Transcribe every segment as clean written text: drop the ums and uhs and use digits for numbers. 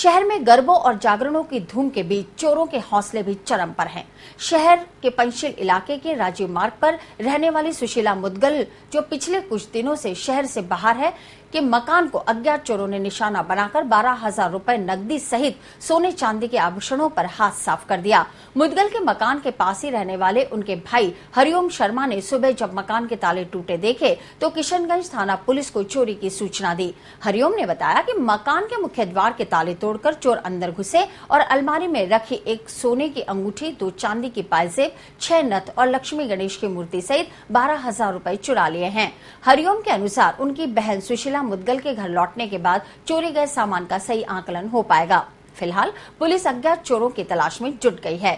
शहर में गरबों और जागरणों की धूम के बीच चोरों के हौसले भी चरम पर हैं। शहर के पंचशील इलाके के राजीव मार्ग पर रहने वाली सुशीला मुदगल, जो पिछले कुछ दिनों से शहर से बाहर है, के मकान को अज्ञात चोरों ने निशाना बनाकर 12,000 रुपए नकदी सहित सोने चांदी के आभूषणों पर हाथ साफ कर दिया। मुदगल के मकान के पास ही रहने वाले उनके भाई हरिओम शर्मा ने सुबह जब मकान के ताले टूटे देखे तो किशनगंज थाना पुलिस को चोरी की सूचना दी। हरिओम ने बताया कि मकान के मुख्य द्वार के ताले तोड़कर चोर अंदर घुसे और अलमारी में रखी एक सोने की अंगूठी, 2 चांदी की पायजेब, 6 नथ और लक्ष्मी गणेश की मूर्ति सहित 12,000 रुपए चुरा लिए हैं। हरिओम के अनुसार उनकी बहन सुशीला मुदगल के घर लौटने के बाद चोरी गए सामान का सही आकलन हो पाएगा। फिलहाल पुलिस अज्ञात चोरों की तलाश में जुट गई है।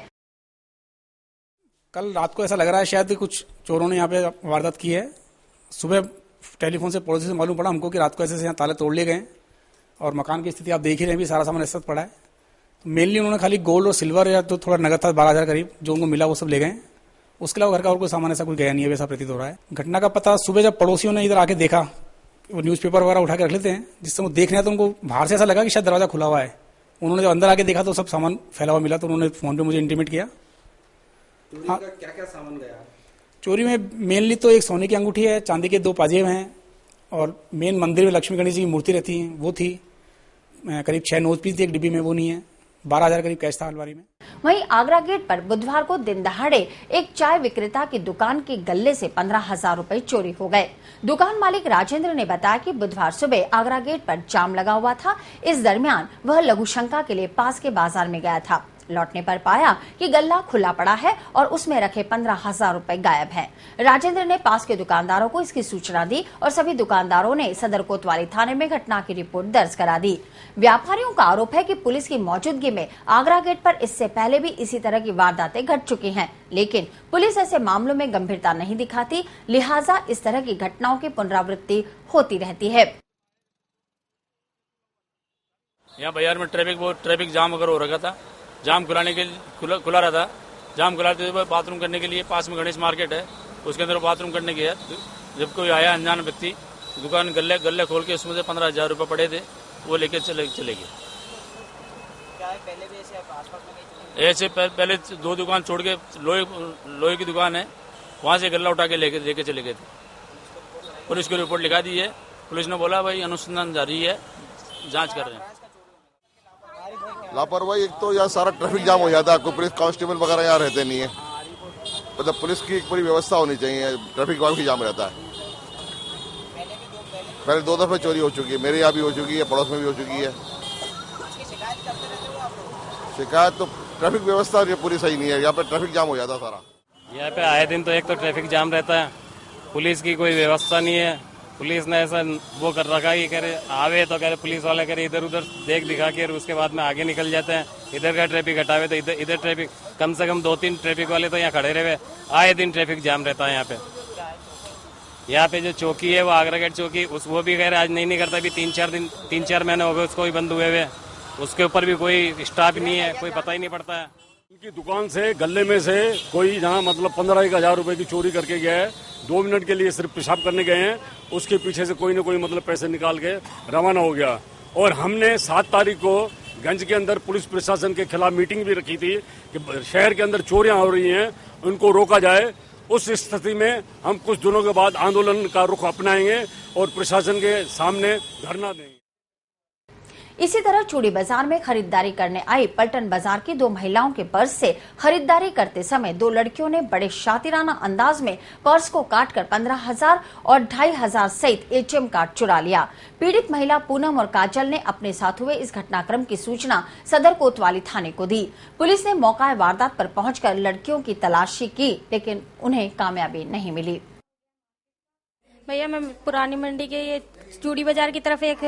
कल रात को ऐसा लग रहा है शायद कुछ चोरों ने यहाँ पे वारदात की है। सुबह टेलीफोन से पड़ोसी से मालूम पड़ा हमको कि रात को ऐसे यहाँ ताले तोड़ लिए गए और मकान की स्थिति आप देख ही रहे हैं, भी सारा सामान ऐसा पड़ा है। तो मेनली उन्होंने खाली गोल्ड और सिल्वर या तो थोड़ा नगद था 12,000 करीब जो उनको मिला वो सब ले गए। उसके अलावा घर का और कोई सामान ऐसा कोई गया नहीं है, वैसा प्रतीत हो रहा है। घटना का पता सुबह जब पड़ोसियों ने इधर आके देखा, वो न्यूज़पेपर वगैरह उठा के रख लेते हैं, जिससे वो देख रहे हैं तो उनको बाहर से ऐसा लगा कि शायद दरवाजा खुला हुआ है। उन्होंने जब अंदर आके देखा तो सब सामान फैला हुआ मिला, तो उन्होंने फोन पे मुझे इंटीमेट किया। हाँ, क्या क्या सामान गया? चोरी में मेनली तो एक सोने की अंगूठी है, चांदी के 2 पाजेब हैं और मेन मंदिर में लक्ष्मी गणेश जी की मूर्ति रहती है वो थी। करीब 6 नोट पीस थी एक डिब्बी में, वो नहीं है। 12,000 करीब कैश था अलमारी में। वहीं आगरा गेट पर बुधवार को दिन दहाड़े एक चाय विक्रेता की दुकान के गल्ले से 15,000 रुपए चोरी हो गए। दुकान मालिक राजेंद्र ने बताया कि बुधवार सुबह आगरा गेट पर जाम लगा हुआ था। इस दरमियान वह लघुशंका के लिए पास के बाजार में गया था। लौटने पर पाया कि गल्ला खुला पड़ा है और उसमें रखे 15,000 रुपए गायब हैं। राजेंद्र ने पास के दुकानदारों को इसकी सूचना दी और सभी दुकानदारों ने सदर कोतवाली थाने में घटना की रिपोर्ट दर्ज करा दी। व्यापारियों का आरोप है कि पुलिस की मौजूदगी में आगरा गेट पर इससे पहले भी इसी तरह की वारदातें घट चुकी हैं, लेकिन पुलिस ऐसे मामलों में गंभीरता नहीं दिखाती, लिहाजा इस तरह की घटनाओं की पुनरावृत्ति होती रहती है। यहाँ बाजार में ट्रैफिक जाम वगैरह हो रखा था। जाम खुलाने के लिए खुला रहा था। जाम खुलाते हुए बाथरूम करने के लिए पास में गणेश मार्केट है, उसके अंदर बाथरूम करने गया। जब कोई आया अनजान व्यक्ति, दुकान गल्ले खोल के उसमें से 15,000 रुपये पड़े थे, वो लेके चले गए। पहले भी ऐसे आसपास में ऐसे पहले 2 दुकान छोड़ के लोहे की दुकान है, वहाँ से गल्ला उठा के लेके चले गए थे। पुलिस को रिपोर्ट लिखा दी है। पुलिस ने बोला भाई अनुसंधान जारी है, जाँच कर रहे हैं। लापरवाही एक तो यहाँ सारा ट्रैफिक जाम हो जाता है, कोई पुलिस कांस्टेबल वगैरह यहाँ रहते नहीं है। मतलब पुलिस की एक पूरी व्यवस्था होनी चाहिए, ट्रैफिक वाम की जाम रहता है। पहले 2 दफे चोरी हो चुकी है, मेरे यहाँ भी हो चुकी है, पड़ोस में भी हो चुकी है। शिकायत तो ट्रैफिक व्यवस्था पूरी सही नहीं है, यहाँ पे ट्रैफिक जाम हो जाता है सारा। यहाँ पे आए दिन तो एक तो ट्रैफिक जाम रहता है, पुलिस की कोई व्यवस्था नहीं है। पुलिस ने ऐसा वो कर रखा है कि कह रहे आवे तो कह रहे पुलिस वाले कह रहे इधर उधर देख दिखा के उसके बाद में आगे निकल जाते हैं। इधर का ट्रैफिक हटावे तो इधर ट्रैफिक, कम से कम 2-3 ट्रैफिक वाले तो यहाँ खड़े रहे। आए दिन ट्रैफिक जाम रहता है यहाँ पे। यहाँ पे जो चौकी है वो आगरा गेट चौकी, वो भी कह रहे आज नहीं करता। अभी 3-4 महीने हो गए उसको भी बंद हुए हुए। उसके ऊपर भी कोई स्टाफ नहीं है, कोई पता ही नहीं पड़ता है। उनकी दुकान से गले में से कोई जहाँ मतलब 15,000 रुपए की चोरी करके गया है। 2 मिनट के लिए सिर्फ पेशाब करने गए हैं, उसके पीछे से कोई न कोई मतलब पैसे निकाल के रवाना हो गया। और हमने 7 तारीख को गंज के अंदर पुलिस प्रशासन के खिलाफ मीटिंग भी रखी थी कि शहर के अंदर चोरियां हो रही हैं, उनको रोका जाए। उस स्थिति में हम कुछ दिनों के बाद आंदोलन का रुख अपनाएंगे और प्रशासन के सामने धरना देंगे। इसी तरह चूड़ी बाजार में खरीदारी करने आई पलटन बाजार की 2 महिलाओं के पर्स से खरीदारी करते समय 2 लड़कियों ने बड़े शातिराना अंदाज में पर्स को काटकर 15,000 और 2,500 सहित एटीएम कार्ड चुरा लिया। पीड़ित महिला पूनम और काजल ने अपने साथ हुए इस घटनाक्रम की सूचना सदर कोतवाली थाने को दी। पुलिस ने मौका वारदात पर पहुंचकर लड़कियों की तलाशी की, लेकिन उन्हें कामयाबी नहीं मिली। भैया मैं पुरानी मंडी के ये चूड़ी बाजार की तरफ एक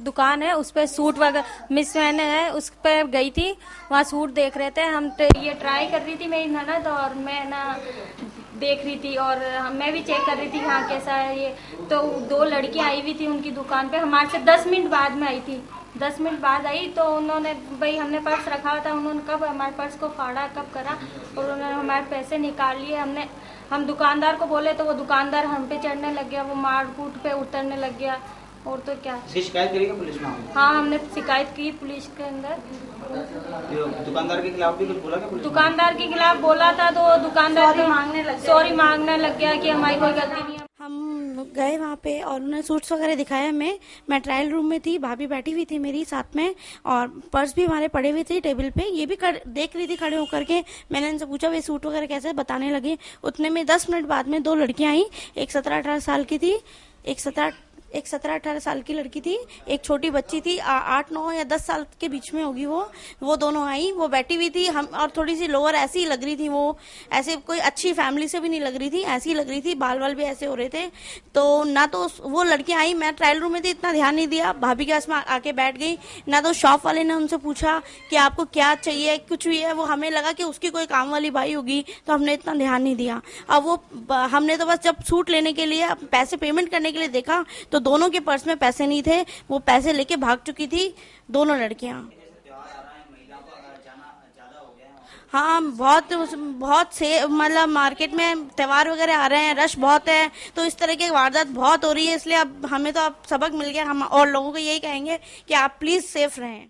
दुकान है, उस पर सूट वगैरह मिस मैंने है, उस पर गई थी। वहाँ सूट देख रहे थे हम, ये ट्राई कर रही थी मेरी ननद और मैं ना देख रही थी और मैं भी चेक कर रही थी हाँ कैसा है ये। तो 2 लड़कियां आई हुई थी उनकी दुकान पे, हमारे से 10 मिनट बाद में आई थी। 10 मिनट बाद आई तो उन्होंने भाई हमने पर्स रखा हुआ था, उन्होंने कब हमारे पर्स को फाड़ा कब करा और उन्होंने हमारे पैसे निकाल लिए। हम दुकानदार को बोले तो वो दुकानदार हम पे चढ़ने लग गया, वो मार कूट पे उतरने लग गया। और तो क्या। इसकी शिकायत करेगा पुलिस में? हाँ, हमने शिकायत की पुलिस के अंदर। दुकानदार के खिलाफ भी कुछ बोला क्या पुलिस? दुकानदार के खिलाफ बोला था तो दुकानदार सॉरी मांगने लग गया कि हमारी कोई गलती नहीं है। हम गए वहाँ पे और उन्होंने सूट्स वगैरह दिखाया हमें। मैं ट्रायल रूम में थी, भाभी बैठी हुई थी मेरी साथ में, और पर्स भी हमारे पड़े हुए थे टेबल पे। ये भी देख रही थी खड़े होकर के। मैंने इनसे पूछा वे सूट वगैरह कैसे, बताने लगे। उतने में 10 मिनट बाद में 2 लड़कियां आई। एक 17-18 साल की थी, एक 17-18 साल की लड़की थी, एक छोटी बच्ची थी 8-9 या 10 साल के बीच में होगी वो दोनों आई। वो बैठी हुई थी, हम और थोड़ी सी लोअर ऐसी ही लग रही थी, वो ऐसे कोई अच्छी फैमिली से भी नहीं लग रही थी, ऐसी ही लग रही थी, बाल भी ऐसे हो रहे थे। तो ना तो वो लड़कियां आई, मैं ट्रायल रूम में थी, इतना ध्यान नहीं दिया, भाभी के पास में आके बैठ गई। ना तो शॉप वाले ने उनसे पूछा कि आपको क्या चाहिए, कुछ भी है। वो हमें लगा कि उसकी कोई काम वाली भाई होगी, तो हमने इतना ध्यान नहीं दिया। अब हमने तो बस जब सूट लेने के लिए पैसे पेमेंट करने के लिए देखा तो दोनों के पर्स में पैसे नहीं थे। वो पैसे लेके भाग चुकी थी दोनों लड़कियां। हाँ, बहुत से मतलब मार्केट में त्योहार वगैरह आ रहे हैं, रश बहुत है, तो इस तरह की वारदात बहुत हो रही है। इसलिए अब हमें तो अब सबक मिल गया। हम और लोगों को यही कहेंगे कि आप प्लीज सेफ रहें।